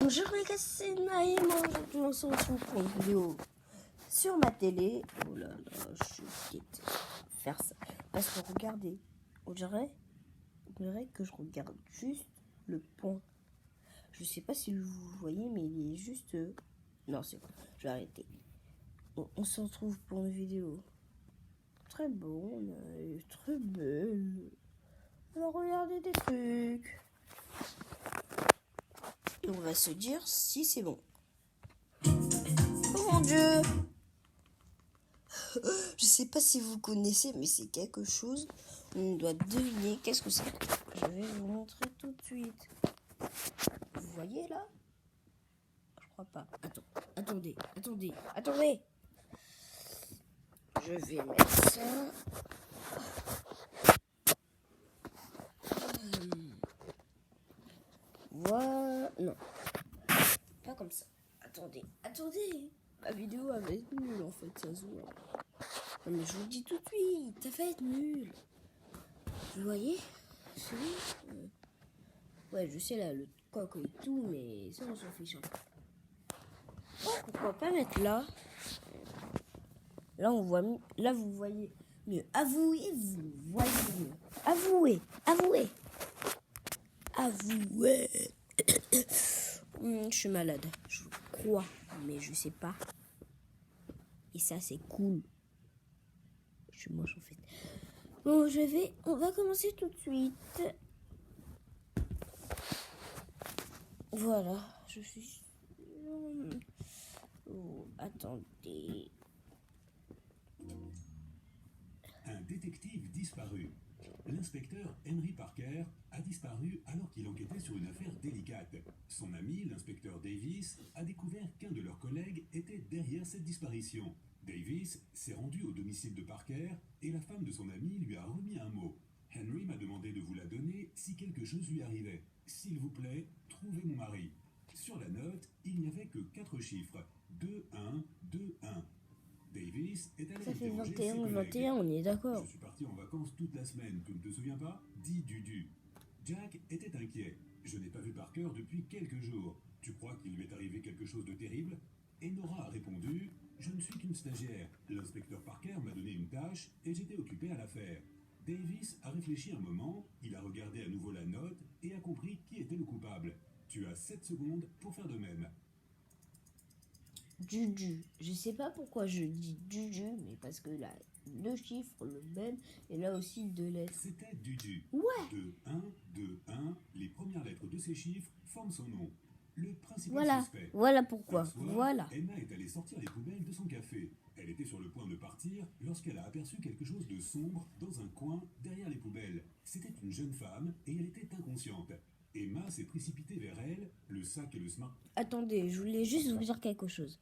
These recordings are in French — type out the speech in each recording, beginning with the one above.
Bonjour les gars, c'est Naïm. Aujourd'hui, on se retrouve pour une vidéo sur ma télé. Oh là là, je déteste faire ça. Parce que regardez, on dirait que je regarde juste le point. Je sais pas si vous voyez, mais il est juste... Non, c'est bon, je vais arrêter. On se retrouve pour une vidéo très bonne et très belle. On va regarder des trucs. Et on va se dire si c'est bon. Oh mon Dieu! Je sais pas si vous connaissez, mais c'est quelque chose. On doit deviner qu'est-ce que c'est. Je vais vous montrer tout de suite. Vous voyez là? Je crois pas. Attendez. Je vais mettre ça. Voilà. Non. Pas comme ça. Attendez. Ma vidéo va être nulle en fait, ça se voit. Non mais je vous le dis tout de suite, ça va être nul. Vous voyez? Ouais, je sais là, le coq et tout, mais ça on s'en fiche un peu. Pourquoi pas mettre là? Là on voit mieux. Là vous voyez mieux. Avouez, vous voyez mieux. Avouez. Je suis malade, je crois, mais je sais pas. Et ça c'est cool. Je suis moche en fait. Bon, on va commencer tout de suite. Voilà, je suis... Oh, attendez. Un détective disparu. L'inspecteur Henry Parker a disparu alors qu'il enquêtait sur une affaire délicate. Son ami, l'inspecteur Davis, a découvert qu'un de leurs collègues était derrière cette disparition. Davis s'est rendu au domicile de Parker et la femme de son ami lui a remis un mot. Henry m'a demandé de vous la donner si quelque chose lui arrivait. S'il vous plaît, trouvez mon mari. Sur la note, il n'y avait que 4 chiffres. 2-1, 2-1. Davis est allé Ça fait interroger 21, ses 21, on est d'accord. Je suis parti en vacances toute la semaine, tu ne te souviens pas? Dis Dudu. Jack était inquiet. Je n'ai pas vu Parker depuis quelques jours. Tu crois qu'il lui est arrivé quelque chose de terrible? Et Nora a répondu: je ne suis qu'une stagiaire. L'inspecteur Parker m'a donné une tâche et j'étais occupé à la faire. Davis a réfléchi un moment, il a regardé à nouveau la note et a compris qui était le coupable. Tu as 7 secondes pour faire de même. Dudu. Je sais pas pourquoi je dis Dudu, mais parce que là, 2 chiffres, le même, et là aussi 2 lettres. C'était Dudu. Ouais. 2-1, 2-1. Les premières lettres de ces chiffres forment son nom. Le principal Voilà, suspect. voilà pourquoi. Un soir, Voilà. Emma est allée sortir les poubelles de son café. Elle était sur le point de partir lorsqu'elle a aperçu quelque chose de sombre dans un coin derrière les poubelles. C'était une jeune femme et elle était inconsciente. Emma s'est précipitée vers elle, le sac et le smart. Attendez, je voulais juste vous dire quelque chose.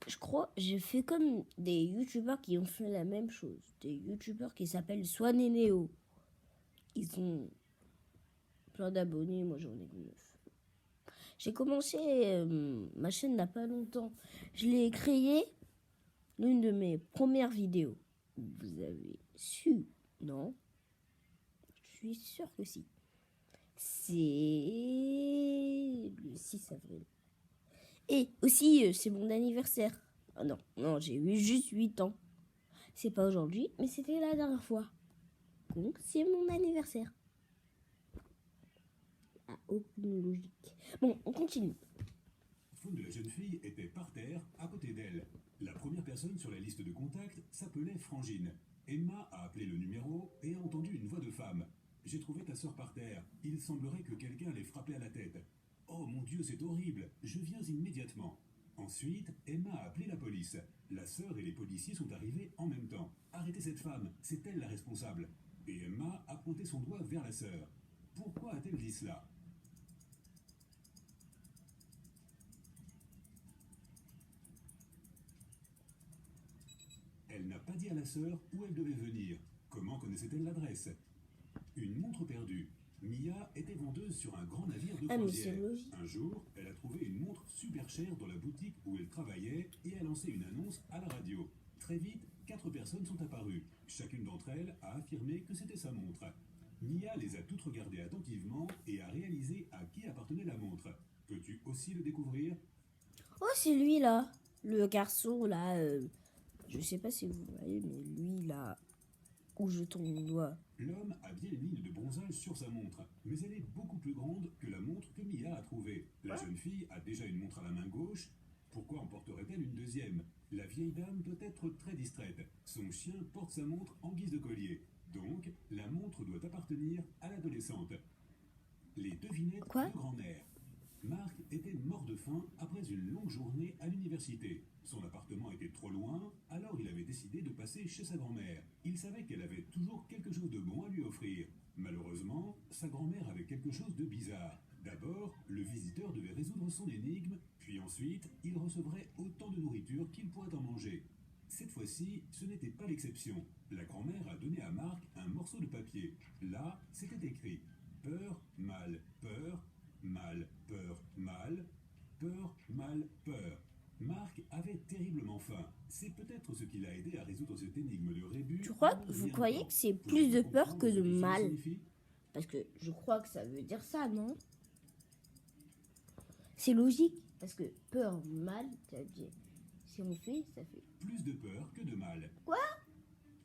Je crois, j'ai fait comme des youtubeurs qui ont fait la même chose. Des youtubeurs qui s'appellent Swan et Néo. Ils ont plein d'abonnés, moi j'en ai 9. J'ai commencé ma chaîne il n'y a pas longtemps. Je l'ai créée, l'une de mes premières vidéos. Vous avez su, non? Je suis sûre que si. C'est le 6 avril. Et aussi, c'est mon anniversaire. Ah non, j'ai eu juste 8 ans. C'est pas aujourd'hui, mais c'était la dernière fois. Donc, c'est mon anniversaire. Ah, aucune logique. Bon, on continue. Le téléphone de la jeune fille était par terre, à côté d'elle. La première personne sur la liste de contacts s'appelait Frangine. Emma a appelé le numéro et a entendu une voix de femme. J'ai trouvé ta sœur par terre. Il semblerait que quelqu'un l'ait frappée à la tête. Oh mon Dieu, c'est horrible. Je viens immédiatement. Ensuite, Emma a appelé la police. La sœur et les policiers sont arrivés en même temps. Arrêtez cette femme, c'est elle la responsable. Et Emma a pointé son doigt vers la sœur. Pourquoi a-t-elle dit cela? Elle n'a pas dit à la sœur où elle devait venir. Comment connaissait-elle l'adresse? Une montre perdue. Mia était vendeuse sur un grand navire de croisière. Un jour, elle a trouvé une montre super chère dans la boutique où elle travaillait et a lancé une annonce à la radio. Très vite, 4 personnes sont apparues. Chacune d'entre elles a affirmé que c'était sa montre. Mia les a toutes regardées attentivement et a réalisé à qui appartenait la montre. Peux-tu aussi le découvrir? Oh, c'est lui là. Le garçon là. Je sais pas si vous voyez, mais lui là. Où je tourne le doigt. L'homme a bien une ligne de bronzage sur sa montre, mais elle est beaucoup plus grande que la montre que Mia a trouvée. La jeune fille a déjà une montre à la main gauche. Pourquoi en porterait-elle une deuxième? La vieille dame doit être très distraite. Son chien porte sa montre en guise de collier. Donc, la montre doit appartenir à l'adolescente. Les devinettes Quoi? de grand-mère. Marc était mort de faim après une longue journée à l'université. Son appartement était trop loin, alors il avait décidé de passer chez sa grand-mère. Il savait qu'elle avait toujours quelque chose de bon à lui offrir. Malheureusement, sa grand-mère avait quelque chose de bizarre. D'abord, le visiteur devait résoudre son énigme, puis ensuite, il recevrait autant de nourriture qu'il pourrait en manger. Cette fois-ci, ce n'était pas l'exception. La grand-mère a donné à Marc un morceau de papier. Là, c'était écrit peur, mal, peur, mal, peur, mal, peur, mal, peur. Marc avait terriblement faim. C'est peut-être ce qui l'a aidé à résoudre cette énigme de rébus. Vous croyez que c'est plus de peur que de mal? Parce que je crois que ça veut dire ça, non? C'est logique. Parce que peur, mal, ça veut dire. Si on fait, ça fait. Plus de peur que de mal. Quoi?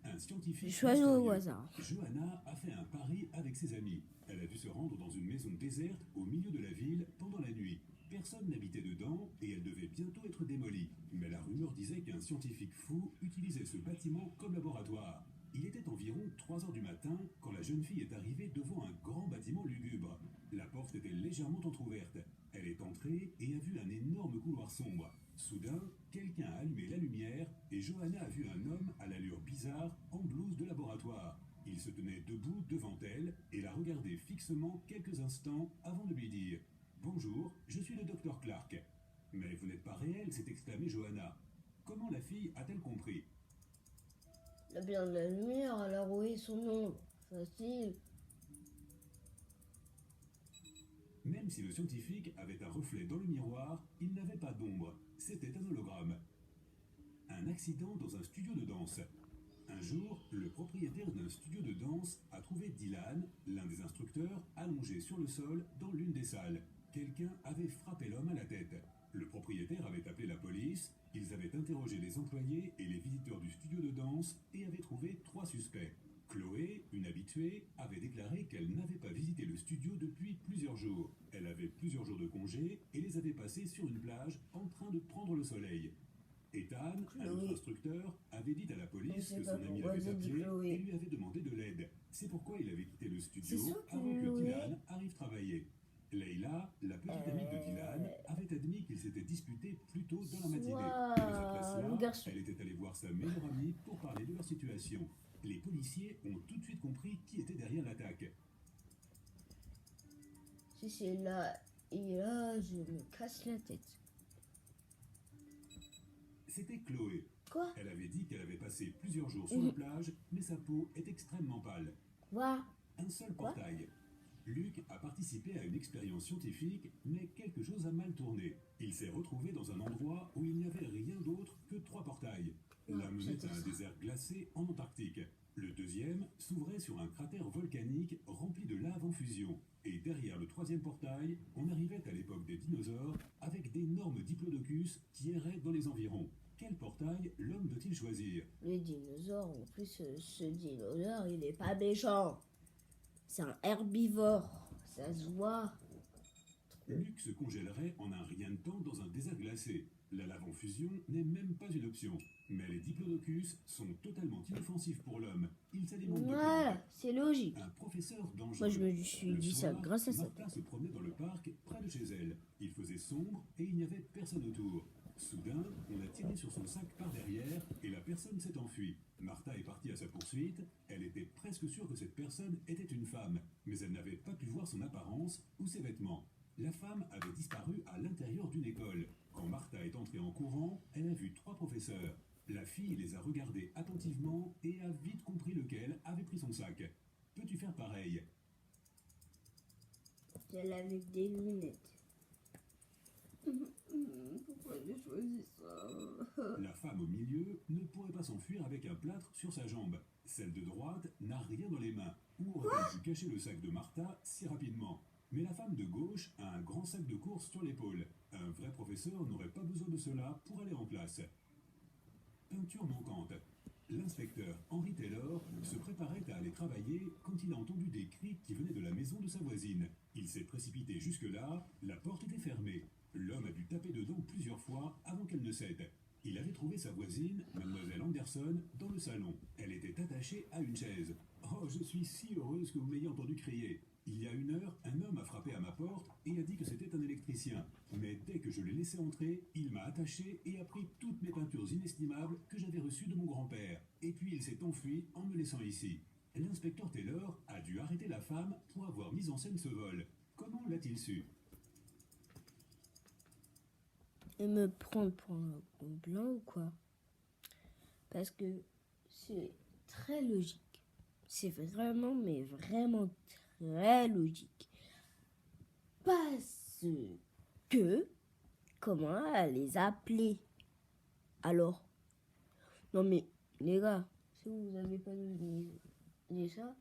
Un scientifique. Choisis au hasard. Johanna a fait un pari avec ses amis. Elle a dû se rendre dans une maison déserte au milieu de la ville pendant la nuit. Personne n'habitait dedans et elle devait bientôt être démolie. Mais la rumeur disait qu'un scientifique fou utilisait ce bâtiment comme laboratoire. Il était environ 3 heures du matin quand la jeune fille est arrivée devant un grand bâtiment lugubre. La porte était légèrement entr'ouverte. Elle est entrée et a vu un énorme couloir sombre. Soudain, quelqu'un a allumé la lumière et Johanna a vu un homme à l'allure bizarre en blouse de laboratoire. Il se tenait debout devant elle et la regardait fixement quelques instants avant de lui dire « Bonjour, je suis le docteur Clark. » « Mais vous n'êtes pas réel, s'est exclamée Johanna. Comment la fille a-t-elle compris? Il a bien de la lumière, alors où est son ombre? Facile. Même si le scientifique avait un reflet dans le miroir, il n'avait pas d'ombre. C'était un hologramme. Un accident dans un studio de danse. Un jour, le propriétaire d'un studio de danse a trouvé Dylan, l'un des instructeurs, allongé sur le sol dans l'une des salles. Quelqu'un avait frappé l'homme à la tête. Le propriétaire avait appelé la police, ils avaient interrogé les employés et les visiteurs du studio de danse et avaient trouvé 3 suspects. Chloé, une habituée, avait déclaré qu'elle n'avait pas visité le studio depuis plusieurs jours. Elle avait plusieurs jours de congé et les avait passés sur une plage en train de prendre le soleil. Ethan, un autre instructeur, avait dit à la police que son ami l'avait appelé et lui avait demandé de l'aide. C'est pourquoi il avait quitté le studio avant que Dylan arrive travailler. Leila, la petite amie de Dylan, avait admis qu'ils s'étaient disputés plus tôt dans la matinée. Mais après cela, elle était allée voir sa meilleure amie pour parler de leur situation. Les policiers ont tout de suite compris qui était derrière l'attaque. Si c'est là et là, je me casse la tête. C'était Chloé. Quoi? Elle avait dit qu'elle avait passé plusieurs jours sur la plage, mais sa peau est extrêmement pâle. Quoi? Un seul portail. Luc a participé à une expérience scientifique, mais quelque chose a mal tourné. Il s'est retrouvé dans un endroit où il n'y avait rien d'autre que 3 portails. L'un menait à un désert glacé en Antarctique. Le deuxième s'ouvrait sur un cratère volcanique rempli de lave en fusion. Et derrière le 3e portail, on arrivait à l'époque des dinosaures avec d'énormes diplodocus qui erraient dans les environs. Quel portail l'homme doit-il choisir? Les dinosaures, en plus, ce dinosaure, il est pas méchant. C'est un herbivore, ça se voit. Luc se congèlerait en un rien de temps dans un désert glacé. La lave en fusion n'est même pas une option. Mais les diplodocus sont totalement inoffensifs pour l'homme. Ils s'alimentent de Voilà, c'est logique. un professeur dangereux. Moi, je me suis dit ça grâce à ça. Martha se promenait dans le parc près de chez elle. Il faisait sombre et il n'y avait personne autour. Soudain, on a tiré sur son sac par derrière et la personne s'est enfuie. Martha est partie à sa poursuite. Elle était presque sûre que cette personne était une femme, mais elle n'avait pas pu voir son apparence ou ses vêtements. La femme avait disparu à l'intérieur d'une école. Quand Martha est entrée en courant, elle a vu 3 professeurs. La fille les a regardés attentivement et a vite compris lequel avait pris son sac. Peux-tu faire pareil? Elle avait des lunettes. Pourquoi j'ai choisi ça? La femme au milieu ne pourrait pas s'enfuir avec un plâtre sur sa jambe. Celle de droite n'a rien dans les mains. Où aurait-elle pu cacher le sac de Martha si rapidement? Mais la femme de gauche a un grand sac de courses sur l'épaule. Un vrai professeur n'aurait pas besoin de cela pour aller en classe. Peinture manquante. L'inspecteur Henry Taylor se préparait à aller travailler quand il a entendu des cris qui venaient de la maison de sa voisine. Il s'est précipité jusque-là, la porte était fermée. L'homme a dû taper dedans plusieurs fois avant qu'elle ne cède. Il avait trouvé sa voisine, mademoiselle Anderson, dans le salon. Elle était attachée à une chaise. « Oh, je suis si heureuse que vous m'ayez entendu crier. Il y a 1 heure, un homme a frappé à ma porte et a dit que c'était un électricien. Mais dès que je l'ai laissé entrer, il m'a attaché et a pris toutes mes peintures inestimables que j'avais reçues de mon grand-père. Et puis il s'est enfui en me laissant ici. » L'inspecteur Taylor a dû arrêter la femme pour avoir mis en scène ce vol. Comment l'a-t-il su? Et me prendre pour un blanc ou quoi? Parce que c'est très logique. C'est vraiment, mais vraiment très logique. Parce que, comment elle les a appelés? Alors, non mais, les gars, si vous n'avez pas donné ça,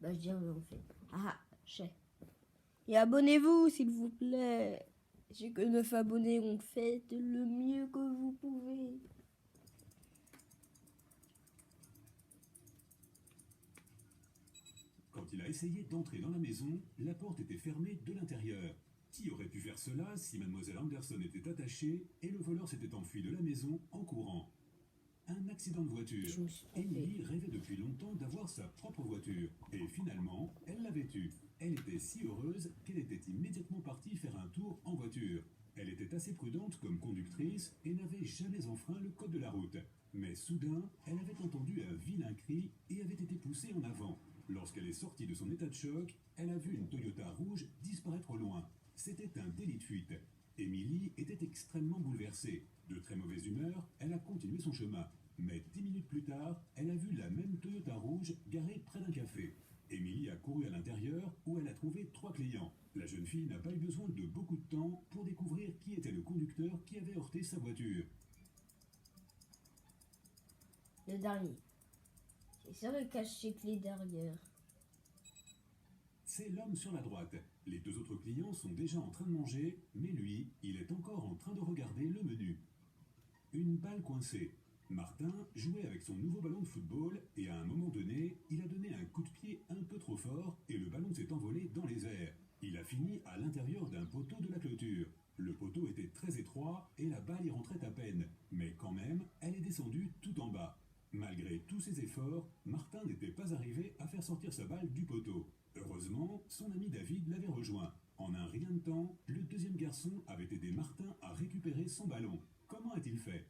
bah je dirais en fait. Ah, je sais. Et abonnez-vous, s'il vous plaît. J'ai que 9 abonnés, donc faites le mieux que vous pouvez. Quand il a essayé d'entrer dans la maison, la porte était fermée de l'intérieur. Qui aurait pu faire cela si mademoiselle Anderson était attachée et le voleur s'était enfui de la maison en courant? Un accident de voiture. Je me suis trompée. Emily rêvait depuis longtemps d'avoir sa propre voiture. Et finalement, elle l'avait eue. Elle était si heureuse qu'elle était immédiatement partie faire un tour en voiture. Elle était assez prudente comme conductrice et n'avait jamais enfreint le code de la route. Mais soudain, elle avait entendu un vilain cri et avait été poussée en avant. Lorsqu'elle est sortie de son état de choc, elle a vu une Toyota rouge disparaître au loin. C'était un délit de fuite. Emily était extrêmement bouleversée. De très mauvaise humeur, elle a continué son chemin. Mais 10 minutes plus tard, elle a vu la même Toyota rouge garée près d'un café. Emily a couru à l'intérieur où elle a trouvé 3 clients. La jeune fille n'a pas eu besoin de beaucoup de temps pour découvrir qui était le conducteur qui avait heurté sa voiture. Le dernier. C'est sûr de cacher les derrière. C'est l'homme sur la droite. Les 2 autres clients sont déjà en train de manger, mais lui, il est encore en train de regarder le menu. Une balle coincée. Martin jouait avec son nouveau ballon de football et à un moment donné, il a donné un coup de pied un peu trop fort et le ballon s'est envolé dans les airs. Il a fini à l'intérieur d'un poteau de la clôture. Le poteau était très étroit et la balle y rentrait à peine. Mais quand même, elle est descendue tout en bas. Malgré tous ses efforts, Martin n'était pas arrivé à faire sortir sa balle du poteau. Heureusement, son ami David l'avait rejoint. En un rien de temps, le deuxième garçon avait aidé Martin à récupérer son ballon. Comment a-t-il fait?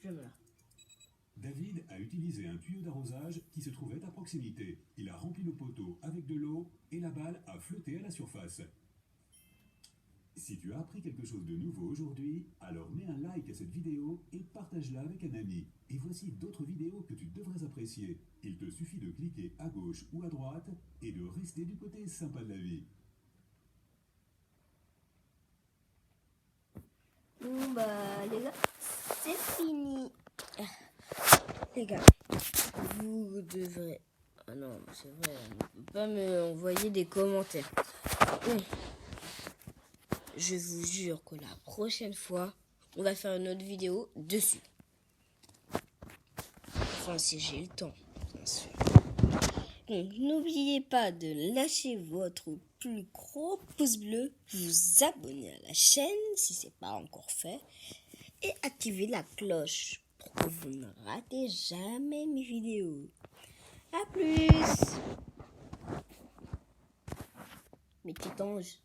Je meurs. David a utilisé un tuyau d'arrosage qui se trouvait à proximité. Il a rempli le poteau avec de l'eau et la balle a flotté à la surface. Si tu as appris quelque chose de nouveau aujourd'hui, alors mets un like à cette vidéo et partage-la avec un ami. Et voici d'autres vidéos que tu devrais apprécier. Il te suffit de cliquer à gauche ou à droite et de rester du côté sympa de la vie. Bon bah les gars, c'est fini. Les gars, vous devrez... Ah non, c'est vrai, on ne peut pas me envoyer des commentaires. Je vous jure que la prochaine fois, on va faire une autre vidéo dessus. Enfin, si j'ai le temps, bien sûr. Donc, n'oubliez pas de lâcher votre plus gros pouce bleu, vous abonner à la chaîne si ce n'est pas encore fait, et activer la cloche pour que vous ne ratez jamais mes vidéos. A plus! Mes petits anges.